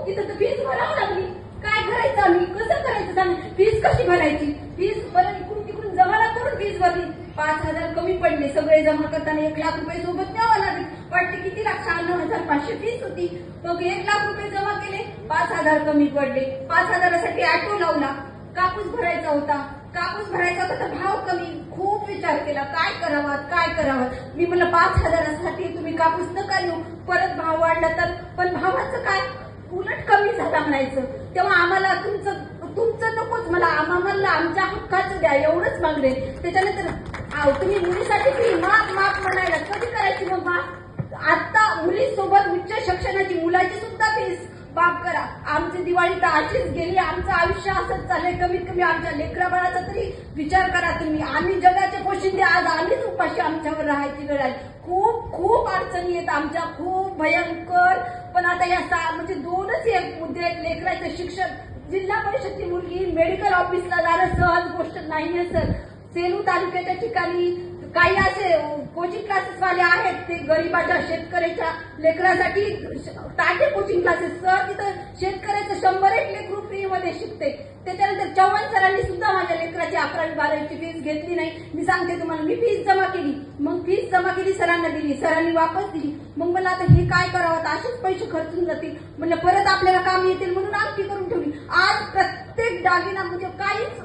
तिथं तर फीस भरावं लागली. काय करायचं आम्ही, कसं करायचं सांग, फीस कशी भरायची, फीस परत इकडून तिकडून जमा करून फीस भरली. 5,000 कमी पडले, सगळे जमा करताना 1,00,000 रुपये सोबत न्यावं लागेल. वाटते किती लाख, 96,500 फीस होती. मग 1,00,000 रुपये जमा केले, 5,000 कमी पडले. 5,000साठी ऑटो लावला. कापूस भरायचा होता, कापूस भरायचा होता तर भाव कमी. खूप विचार केला, काय करावा काय करावं. मी म्हणलं 5,000साठी तुम्ही कापूस नका नेऊ, परत भाव वाढला तर. पण भावाचं काय, उलट कमी झाला म्हणायचं. तेव्हा आम्हाला तुमचं नकोच, मला आम्हाला आमच्या हक्काचं द्या एवढंच मागणे. त्याच्यानंतर तुम्ही मुलीसाठी फी माफ म्हणायला कधी करायची मग माफ. आता मुलीसोबत उच्च शिक्षणाची मुलाची सुद्धा फीस माफ करा. आमची दिवाळी तर अशीच गेली, आमचं आयुष्य असंच चाललंय. कमीत कमी आमच्या लेकरा बाळाचा तरी विचार करा तुम्ही. आम्ही जगाचे पोशिंदे, आज आम्हीच उपाशी आमच्यावर राहायची वेळ आली. खूप अडचणी आहेत आमच्या, खूप भयंकर. पण आता या म्हणजे 2च एक मुद्दे आहेत. लेकराचं शिक्षण, जिल्हा परिषदची मुलगी मेडिकल ऑफिसला जाणं सहज गोष्ट नाहीये सर. सेलू तालुक्याच्या ठिकाणी काही असे कोचिंग क्लासेस वाले आहेत, ते गरीबाच्या शेतकऱ्याच्या लेकरासाठी टाके कोचिंग क्लासेस. सर तिथं शेतकऱ्याचं 100 लेकरू फ्री मध्ये शिकते. त्याच्यानंतर चव्हाण सरांनी सुद्धा माझ्या लेकराची 11वी 12वीची फीस घेतली नाही. मी सांगते तुम्हाला, मी फीस जमा केली, मग फीस जमा केली, सरांना दिली, सरांनी वापस दिली. मग मला आता हे काय करावं, असेच पैसे खर्चून जातील. म्हणलं परत आपल्याला काम येतील म्हणून अंगठी करून ठेवली. आज प्रत्येक दागिना म्हणजे काहीच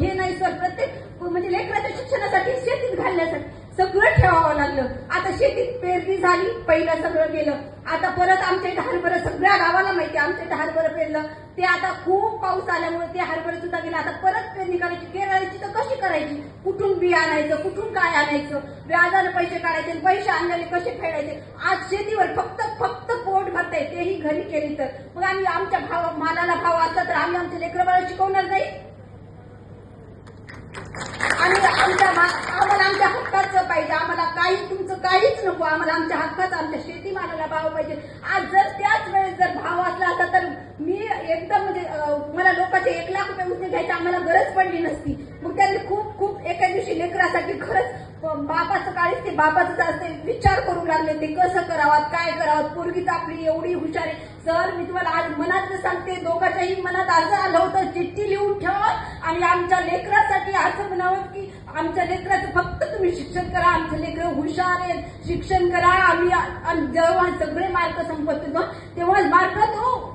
हे नाही सर, प्रत्येक म्हणजे लेकराच्या शिक्षणासाठी, शेतीत घालण्यासाठी सगळं ठेवावं लागलं. आता शेतीत पेरणी झाली, पहिलं सगळं गेलं. आता परत आमच्या इथे हरभरं, सगळ्या गावाला माहिती आमच्या इथे हरभरं पेरलं. ते आता खूप पाऊस आल्यामुळे ते हरभरं सुद्धा गेलं. आता परत पेरणी करायची, केरळाची तर कशी करायची, कुठून बी आणायचं, कुठून काय आणायचं, व्याजाने पैसे काढायचे, पैसे आणलेले कसे फेडायचे. आज शेतीवर फक्त पोट भरताय, तेही घरी केली तर. मग आम्ही आमच्या मालाला भाव असला तर आम्ही आमच्या लेकरं बाळा शिकवणार नाही. आणि आम्हाला आमच्या हक्काचं पाहिजे, आम्हाला तुमचं काहीच नको. आम्हाला आमच्या हक्काचं, आमच्या शेतीमालाला भाव पाहिजे. आज जर त्याच वेळेस जर भाव असला असता तर मी एकदम म्हणजे मला लोकांचे 1,00,000 रुपये उसने घ्यायची आम्हाला गरज पडली नसती. मग त्यांनी खूप एका दिवशी लेकरासाठी खरंच बापाचं काळीच ते बापाचं असते विचार करू लागले. ते कसं करावं, काय करावं. पोरगीच आपली एवढी हुशार आहे सर. मी तुम्हाला आज मनातलं सांगते, दोघांच्याही मनात असं आलं होतं, चिठ्ठी लिहून ठेवा आणि आमच्या लेकरासाठी असं म्हणावं की आमच्या लेकराचं फक्त तुम्ही शिक्षण करा, आमचं लेकरं हुशार आहेत, शिक्षण करा. आम्ही जेव्हा सगळे मार्क संपत तेव्हा मार्क तो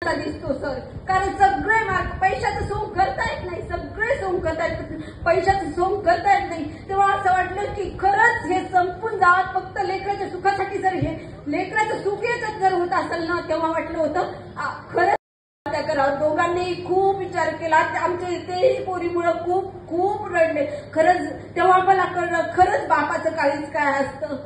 दिसतो सर. कारण सगळे मार्क पैशाचं सोंग करता येत नाही, सगळे सोंग करता येत, पैशाचं सोंग करता येत नाही. तेव्हा असं वाटलं की खरंच हे संपून जावं, फक्त लेकराच्या सुखासाठी. जर हे लेकराचं सुखेच जर होत असेल ना, तेव्हा वाटलं होतं खरंच करावं. दोघांनी खूप विचार केला. आमच्या इथेही पोरीमुळे खूप रडले. खरंच तेव्हा मला कळलं, खरंच बापाचं काळीज काय असतं.